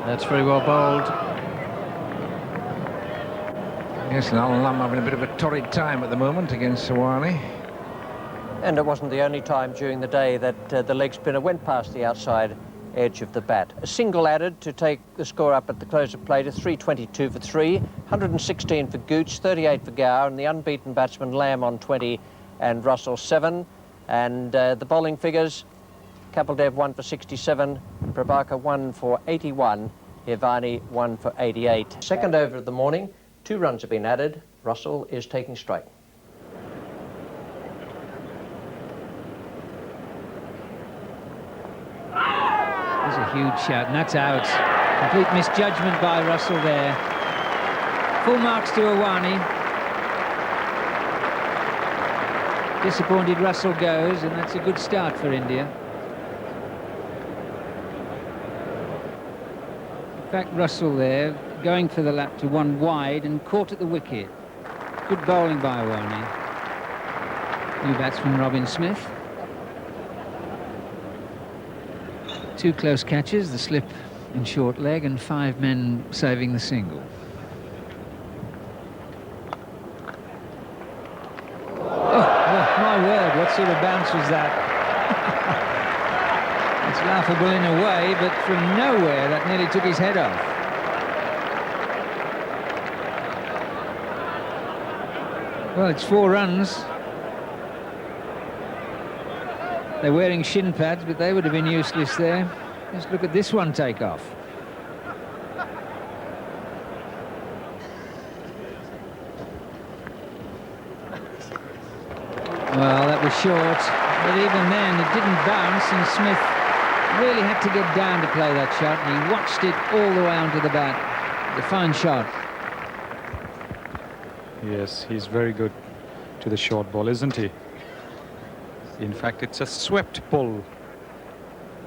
That's very well bowled. Yes, and Alan Lamb having a bit of a torrid time at the moment against Sawani. And it wasn't the only time during the day that the leg spinner went past the outside edge of the bat. A single added to take the score up at the close of play to 322 for 3, 116 for Gooch, 38 for Gower, and the unbeaten batsman Lamb on 20 and Russell 7. And the bowling figures, Kapildev 1 for 67, Prabhakar 1 for 81, Ivani 1 for 88. Second over of the morning, 2 runs have been added. Russell is taking straight. There's a huge shout, and that's out. Complete misjudgment by Russell there. Full marks to Ivani. Disappointed Russell goes, and that's a good start for India. In fact, Russell there, going for the lap to 1 wide and caught at the wicket. Good bowling by Ivani. New batsman Robin Smith. 2 close catches, the slip in short leg, and 5 men saving the single. Oh, my word, what sort of bounce was that? It's laughable in a way, but from nowhere that nearly took his head off. Well, it's 4 runs. They're wearing shin pads, but they would have been useless there. Just look at this one take off. Well, that was short, but even then it didn't bounce, and Smith really had to get down to play that shot, and he watched it all the way onto the bat. The fine shot. Yes, he's very good to the short ball, isn't he? In fact, it's a swept pull,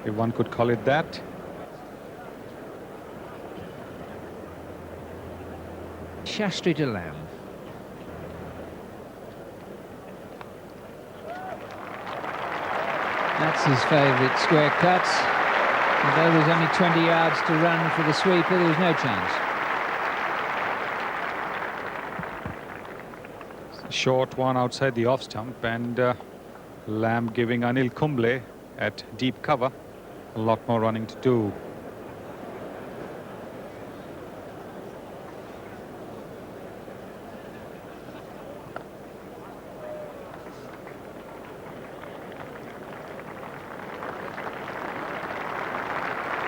if one could call it that. Shastri to Lamb. That's his favourite square cut. Although there's only 20 yards to run for the sweeper, there was no chance. Short one outside the off stump, and Lamb giving Anil Kumble at deep cover a lot more running to do.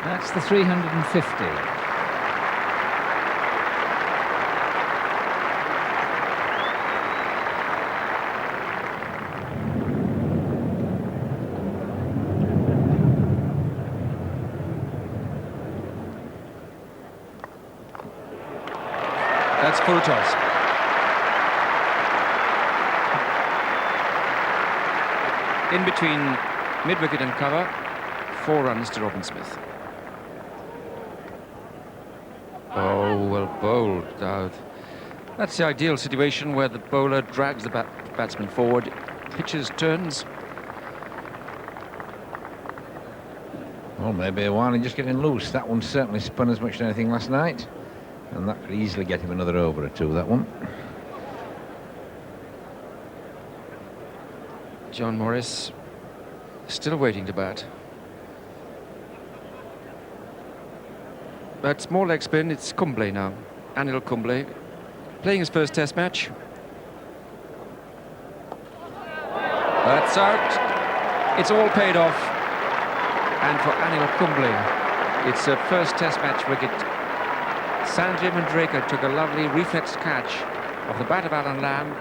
That's the 350. That's full toss. In between mid-wicket and cover, 4 runs to Robin Smith. Oh, well bowled out. That's the ideal situation where the bowler drags the batsman forward, pitches, turns. Well, maybe Ivani just getting loose. That one certainly spun as much as anything last night, and that could easily get him another over or 2, that one. John Morris still waiting to bat. But small leg spin, it's Kumble now. Anil Kumble playing his first test match. That's out. It's all paid off. And for Anil Kumble, it's a first test match wicket. Sanjay Manjrekar took a lovely reflex catch of the bat of Alan Lamb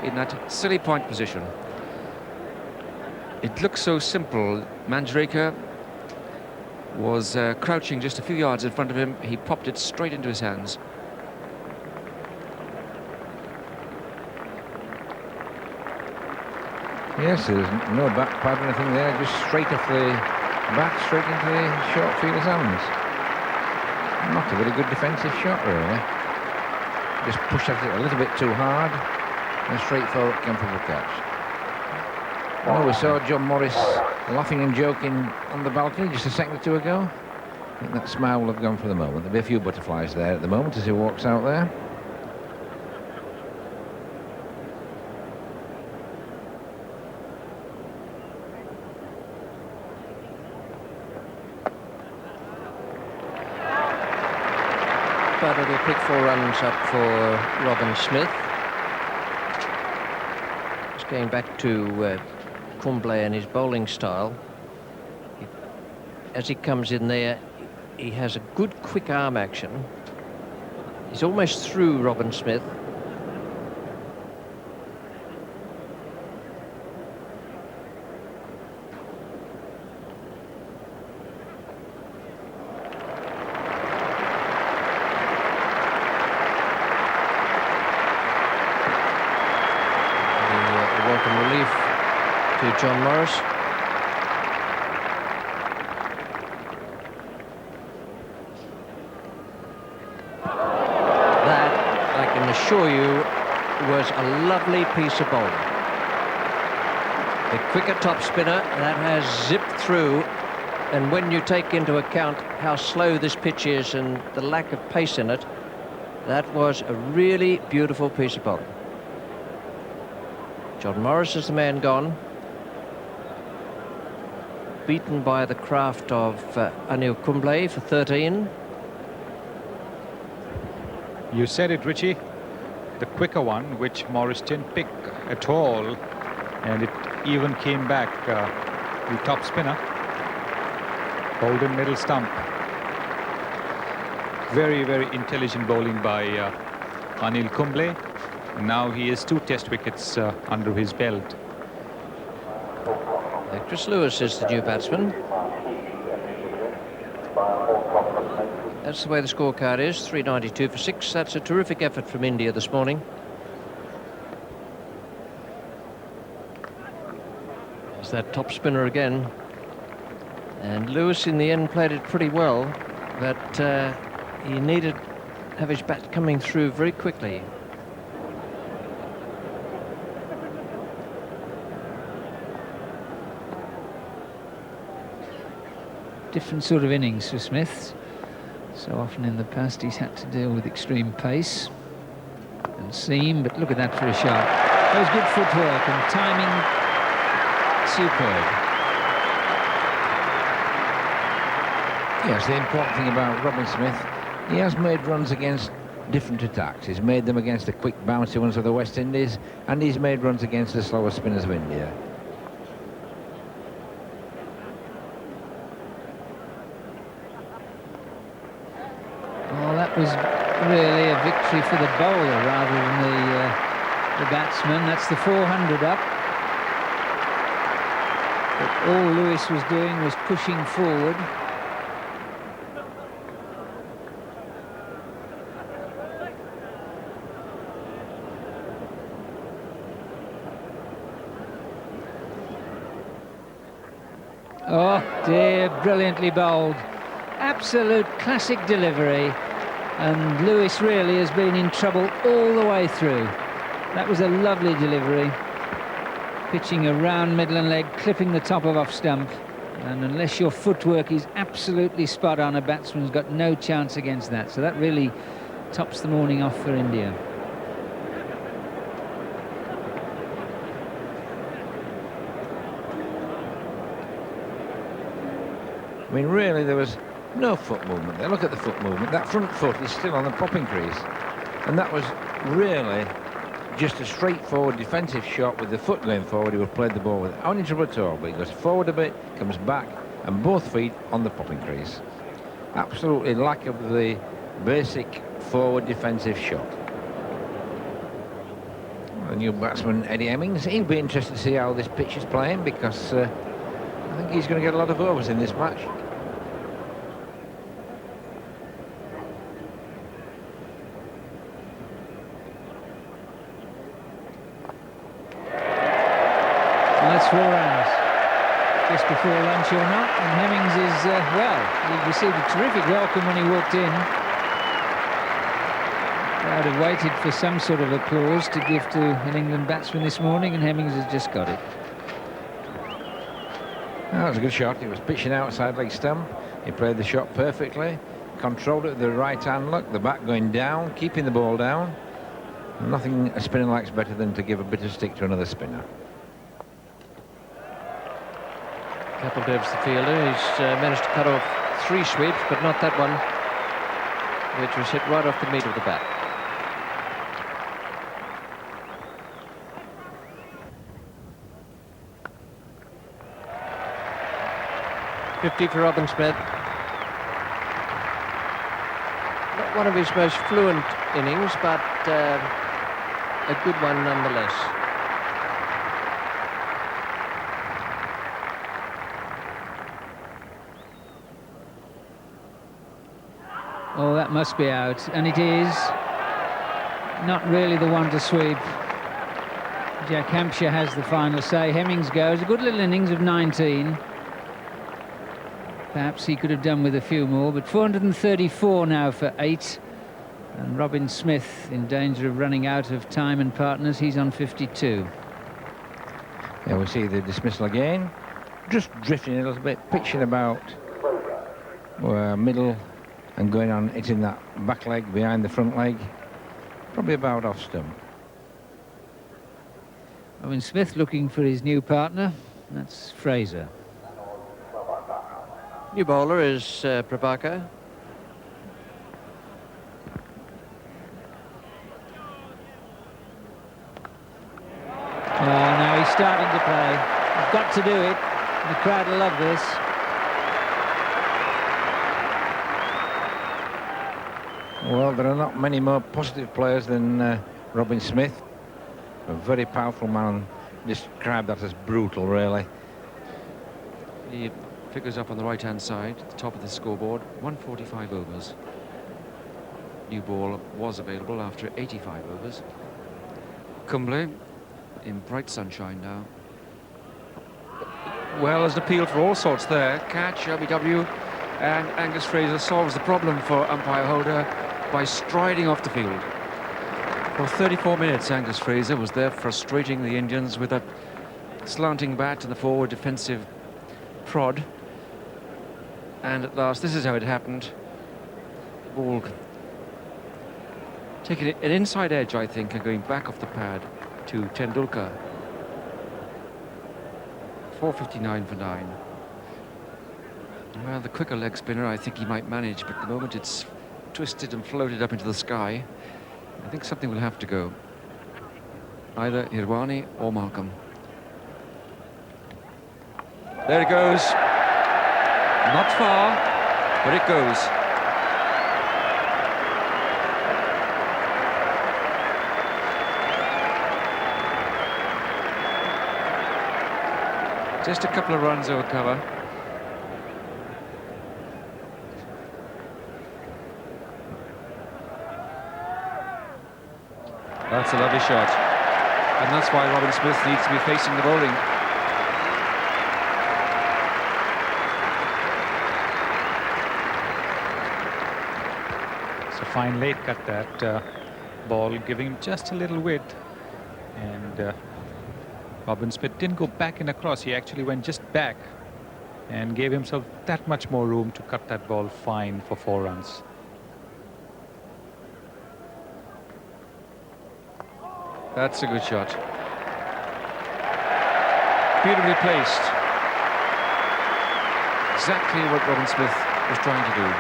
in that silly point position. It looks so simple. Manjrekar was crouching just a few yards in front of him. He popped it straight into his hands. Yes, there's no back pad or anything there, just straight off the bat, straight into the short fielder's hands. Not a very good defensive shot, really. Just pushed at it a little bit too hard, and straightforward comfortable catch. Oh, we saw John Morris laughing and joking on the balcony just a second or 2 ago. I think that smile will have gone for the moment. There'll be a few butterflies there at the moment as he walks out there. But it'll pick 4 runs up for Robin Smith. Just going back to Kumble and his bowling style. As he comes in there, he has a good quick arm action. He's almost through Robin Smith. To John Morris. That, I can assure you, was a lovely piece of bowling. The quicker top spinner that has zipped through, and when you take into account how slow this pitch is and the lack of pace in it, that was a really beautiful piece of bowling. John Morris is the man gone. Beaten by the craft of ANIL KUMBLE for 13. You said it, Richie. The quicker one, which Morris didn't pick at all, and it even came back. The top spinner, Holden middle stump. Very, very intelligent bowling by ANIL KUMBLE. Now he has 2 test wickets under his belt. Chris Lewis is the new batsman. That's the way the scorecard is, 392 for 6. That's a terrific effort from India this morning. There's that top spinner again. And Lewis in the end played it pretty well, but he needed to have his bat coming through very quickly. Different sort of innings for Smith. So often in the past he's had to deal with extreme pace and seam, but look at that for a shot. That was good footwork and timing superb. Yes, the important thing about Robin Smith, he has made runs against different attacks. He's made them against the quick bouncy ones of the West Indies, and he's made runs against the slower spinners of India. Was really a victory for the bowler rather than the batsman. That's the 400 up. But all Lewis was doing was pushing forward. Oh dear, brilliantly bowled. Absolute classic delivery. And Lewis really has been in trouble all the way through. That was a lovely delivery. Pitching around middle and leg, clipping the top of off stump. And unless your footwork is absolutely spot on, a batsman's got no chance against that. So that really tops the morning off for India. I mean, really, there was no foot movement there. Look at the foot movement. That front foot is still on the popping crease. And that was really just a straightforward defensive shot with the foot going forward. He would have played the ball without any trouble at all. But he goes forward a bit, comes back, and both feet on the popping crease. Absolutely lack of the basic forward defensive shot. The new batsman, Eddie Hemmings, he'll be interested to see how this pitch is playing, because I think he's going to get a lot of overs in this match. That's 4 runs. Just before lunch or not, and Hemmings is, well, he received a terrific welcome when he walked in. Crowd had waited for some sort of applause to give to an England batsman this morning, and Hemmings has just got it. That was a good shot. He was pitching outside leg stump. He played the shot perfectly, controlled it with the right hand look, the back going down, keeping the ball down. Nothing a spinner likes better than to give a bit of stick to another spinner. Kapildev's the fielder. He's managed to cut off 3 sweeps, but not that one, which was hit right off the meat of the bat. .50 for Robin Smith. Not one of his most fluent innings, but a good one nonetheless. Oh, that must be out, and it is. Not really the one to sweep. Jack Hampshire has the final say. Hemmings goes. A good little innings of 19. Perhaps he could have done with a few more, but 434 now for 8. And Robin Smith in danger of running out of time and partners. He's on 52. There we see the dismissal again. Just drifting a little bit, pitching about middle and going on hitting that back leg behind the front leg. Probably about off stump. Robin Smith looking for his new partner. That's Fraser. New bowler is Prabhakar. Oh, now he's starting to play. He's got to do it. The crowd will love this. Well, there are not many more positive players than Robin Smith. A very powerful man. Describe that as brutal, really. He figures up on the right-hand side, at the top of the scoreboard, 145 overs. New ball was available after 85 overs. Kumble in bright sunshine now. Well, there's an appeal for all sorts there. Catch, LBW, and Angus Fraser solves the problem for umpire Holder by striding off the field. For 34 minutes, Angus Fraser was there frustrating the Indians with a slanting bat to the forward defensive prod. And at last, this is how it happened. Ball taking an inside edge, I think, and going back off the pad to Tendulkar. 4:59 for 9. Well, the quicker leg spinner, I think he might manage, but the moment it's twisted and floated up into the sky, I think something will have to go. Either Irwani or Malcolm. There it goes. Not far, but it goes. Just a couple of runs over cover. That's a lovely shot. And that's why Robin Smith needs to be facing the bowling. It's a fine late cut, that ball, giving him just a little width. And Robin Smith didn't go back and across. He actually went just back and gave himself that much more room to cut that ball fine for 4 runs. That's a good shot. Beautifully placed. Exactly what Robin Smith was trying to do.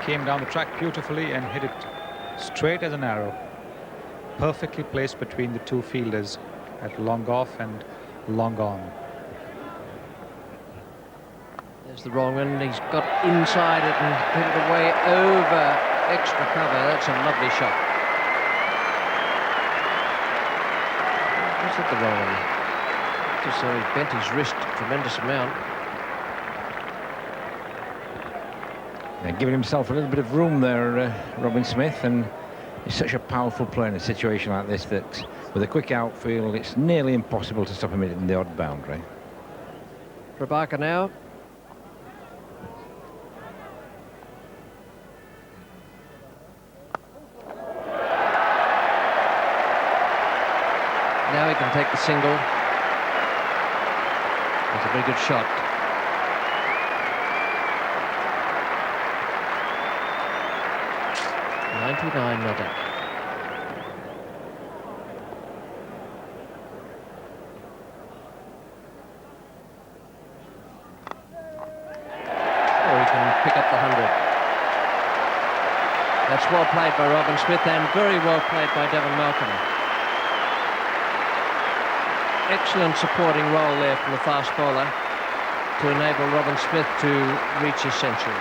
Came down the track beautifully and hit it straight as an arrow. Perfectly placed between the two fielders at long off and long on. There's the wrong one. He's got inside it and hit it away over extra cover. That's a lovely shot. Just hit the wrong one. Just so he bent his wrist a tremendous amount. Yeah, giving himself a little bit of room there, Robin Smith, and he's such a powerful player in a situation like this that with a quick outfield it's nearly impossible to stop him hitting the odd boundary. Prabhakar now. Now he can take the single. That's a very good shot. .99 not out. Or he can pick up the 100. That's well played by Robin Smith and very well played by Devon Malcolm. Excellent supporting role there from the fast bowler to enable Robin Smith to reach his century.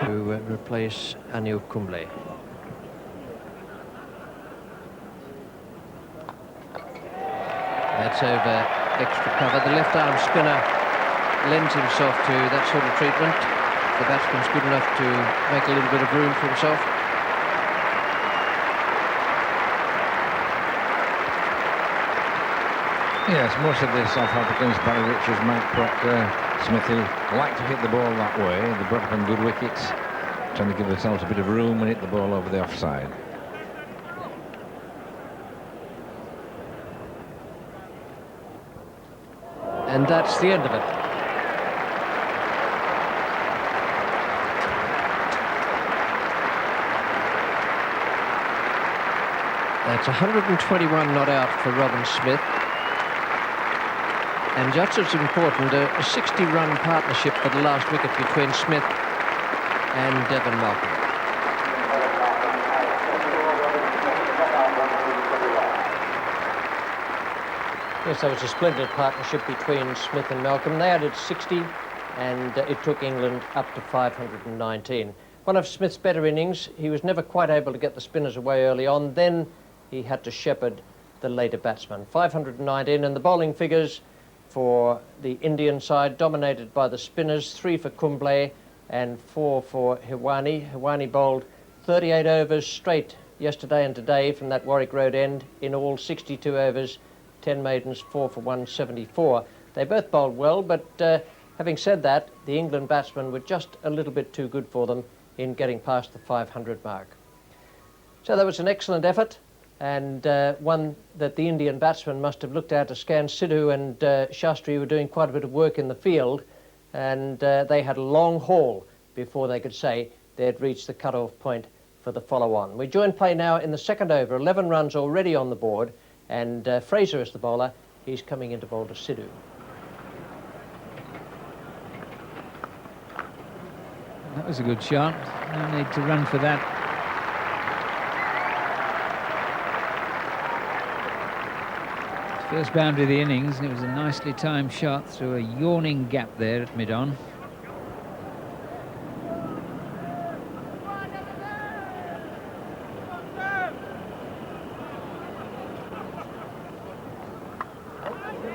To replace ANIL KUMBLE. That's over extra cover. The left arm spinner lends himself to that sort of treatment. The batsman's good enough to make a little bit of room for himself. Yes, most of the South Africans, Barry Richards, Mike Proctor, Smithy, like to hit the ball that way. They brought up on good wickets, trying to give themselves a bit of room and hit the ball over the offside. And that's the end of it. That's 121 not out for Robin Smith. And just as important, a 60-run partnership for the last wicket between Smith and Devon Malcolm. Yes, that was a splendid partnership between Smith and Malcolm. They added 60, and it took England up to 519. One of Smith's better innings. He was never quite able to get the spinners away early on. Then he had to shepherd the later batsman. 519, and the bowling figures for the Indian side, dominated by the spinners, 3 for Kumble and 4 for Hiwani. Hiwani bowled 38 overs straight yesterday and today from that Warwick Road end. In all, 62 overs, 10 maidens, 4 for 174. They both bowled well, but having said that, the England batsmen were just a little bit too good for them in getting past the 500 mark. So that was an excellent effort, and one that the Indian batsmen must have looked at askance. Sidhu and Shastri were doing quite a bit of work in the field, and they had a long haul before they could say they'd reached the cut-off point for the follow-on. We join play now in the second over, 11 runs already on the board, and Fraser is the bowler. He's coming in to bowl to Sidhu. That was a good shot. No need to run for that. First boundary of the innings, and it was a nicely timed shot through a yawning gap there at mid-on.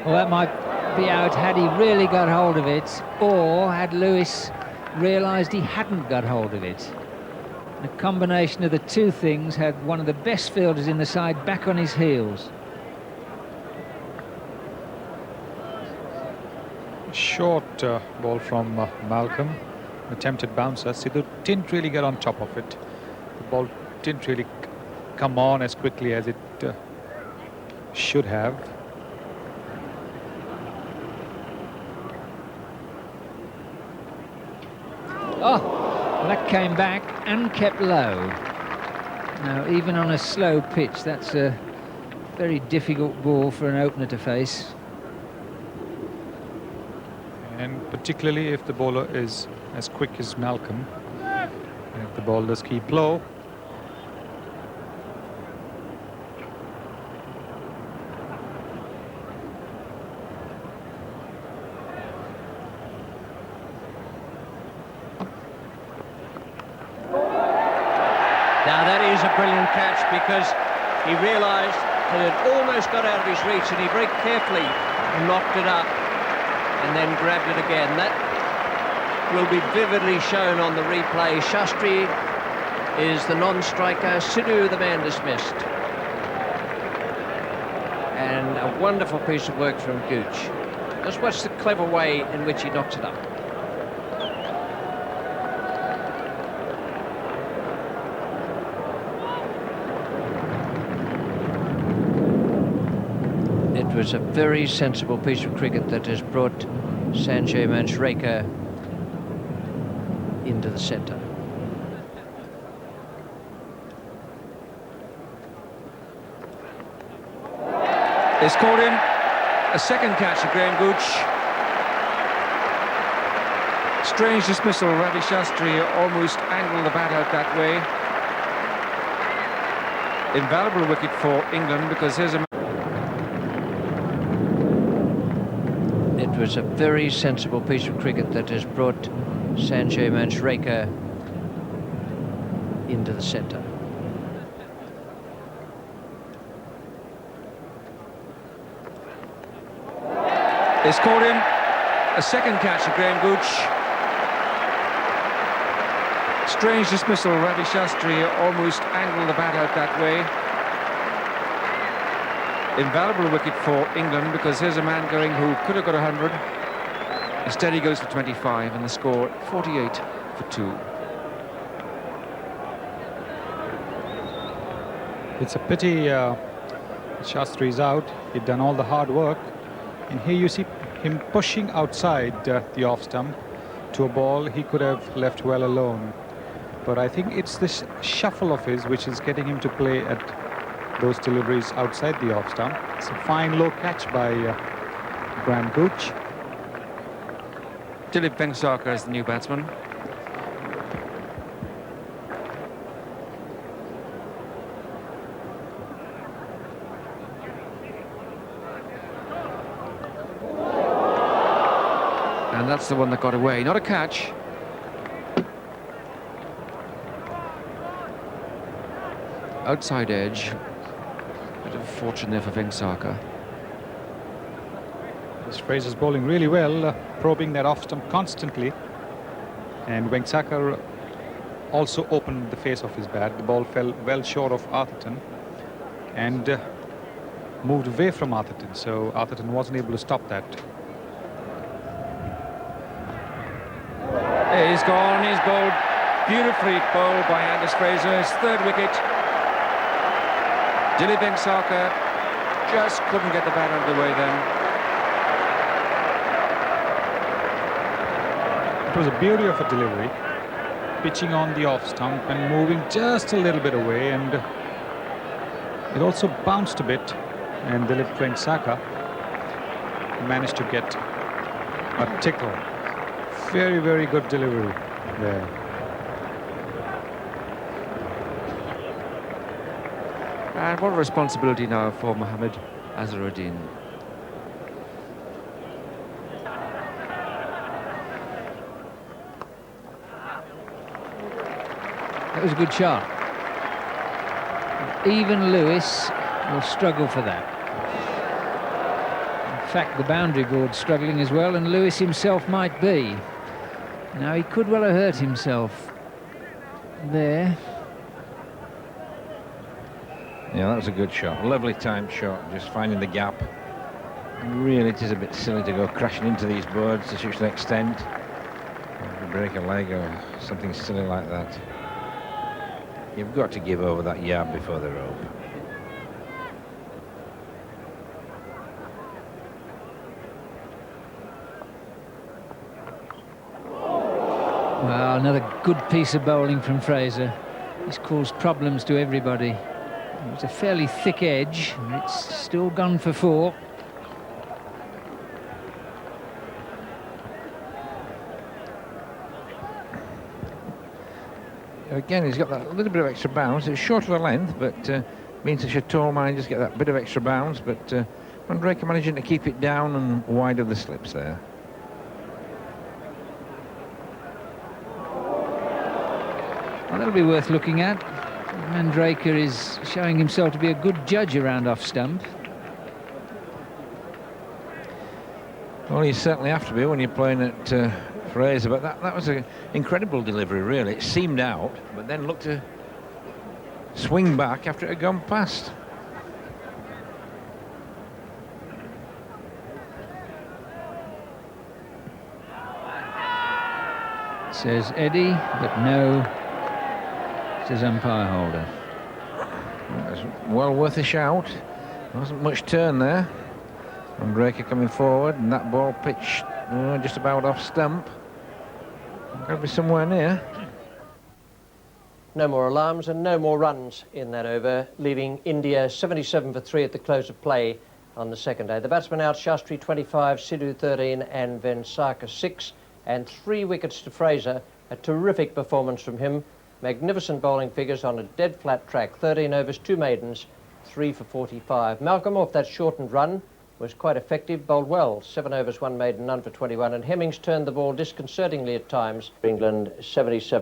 Well, that might be out had he really got hold of it, or had Lewis realised he hadn't got hold of it. The combination of the two things had one of the best fielders in the side back on his heels. Short ball from Malcolm, attempted bouncer. Sidhu didn't really get on top of it. The ball didn't really come on as quickly as it should have. Oh, well, that came back and kept low. Now, even on a slow pitch, that's a very difficult ball for an opener to face. And particularly if the bowler is as quick as Malcolm, and if the ball does keep low. Now that is a brilliant catch, because he realised that it almost got out of his reach, and he very carefully knocked it up. and then grabbed it again. That will be vividly shown on the replay. Shastri is the non-striker, Sidhu the man dismissed. And a wonderful piece of work from Gooch. Just watch the clever way in which he knocks it up. It was a very sensible piece of cricket that has brought Sanjay Manjrekar into the centre. It's caught him. A second catch of Graham Gooch. Strange dismissal. Ravi Shastri almost angled the bat out that way. Invaluable wicket for England, because here's a... It was a very sensible piece of cricket that has brought Sanjay Manjrekar into the centre. It's caught him. A second catch of Graham Gooch. Strange dismissal. Ravi Shastri almost angled the bat out that way. Invaluable wicket for England, because here's a man going who could have got 100. Instead he goes for 25, and the score 48 for 2. It's a pity Shastri's out. He'd done all the hard work. And here you see him pushing outside the off stump to a ball he could have left well alone. But I think it's this shuffle of his which is getting him to play at those deliveries outside the off stump. It's a fine low catch by Graham Gooch. Dilip Vengsarkar is the new batsman. And that's the one that got away. Not a catch. Outside edge. Bit of fortune there for Vengsarkar. This Fraser's bowling really well, probing that off stump constantly. And Vengsarkar also opened the face of his bat. The ball fell well short of Atherton and moved away from Atherton, so Atherton wasn't able to stop that. He's gone, he's bowled. Beautifully bowled by Angus Fraser, his third wicket. Dilip Vengsarkar just couldn't get the bat out of the way then. It was a beauty of a delivery, pitching on the off stump and moving just a little bit away, and it also bounced a bit, and Dilip Vengsarkar managed to get a tickle. Very, very good delivery there. And what a responsibility now for Mohammad Azharuddin. That was a good shot. Even Lewis will struggle for that. In fact, the boundary board's struggling as well, and Lewis himself might be. Now, he could well have hurt himself there. Yeah, that was a good shot. Lovely timed shot, just finding the gap. Really, it is a bit silly to go crashing into these boards to such an extent. Break a leg or something silly like that. You've got to give over that yard before the rope. Well, another good piece of bowling from Fraser. He's caused problems to everybody. It was a fairly thick edge, and it's still gone for 4. Again, he's got that little bit of extra bounce. It's short of the length, but being such a tall man, just get that bit of extra bounce. But Manjrekar managing to keep it down and wide of the slips there. Well, that'll be worth looking at. Manjrekar is showing himself to be a good judge around off stump. Well, you certainly have to be when you're playing at Fraser, but that was an incredible delivery, really. It seemed out, but then looked to swing back after it had gone past. Says Eddie, but no, says umpire Holder. It was well worth a shout. There wasn't much turn there. And Draker coming forward, and that ball pitched just about off stump. Got to be somewhere near. No more alarms and no more runs in that over, leaving India 77 for 3 at the close of play on the second day. The batsmen out: Shastri 25, Sidhu 13 and Vensaka 6, and 3 wickets to Fraser. A terrific performance from him. Magnificent bowling figures on a dead flat track. 13 overs, 2 maidens, 3 for 45. Malcolm, off that shortened run, was quite effective, bowled well. 7 overs, 1 maiden, none for 21, and Hemmings turned the ball disconcertingly at times. England 77.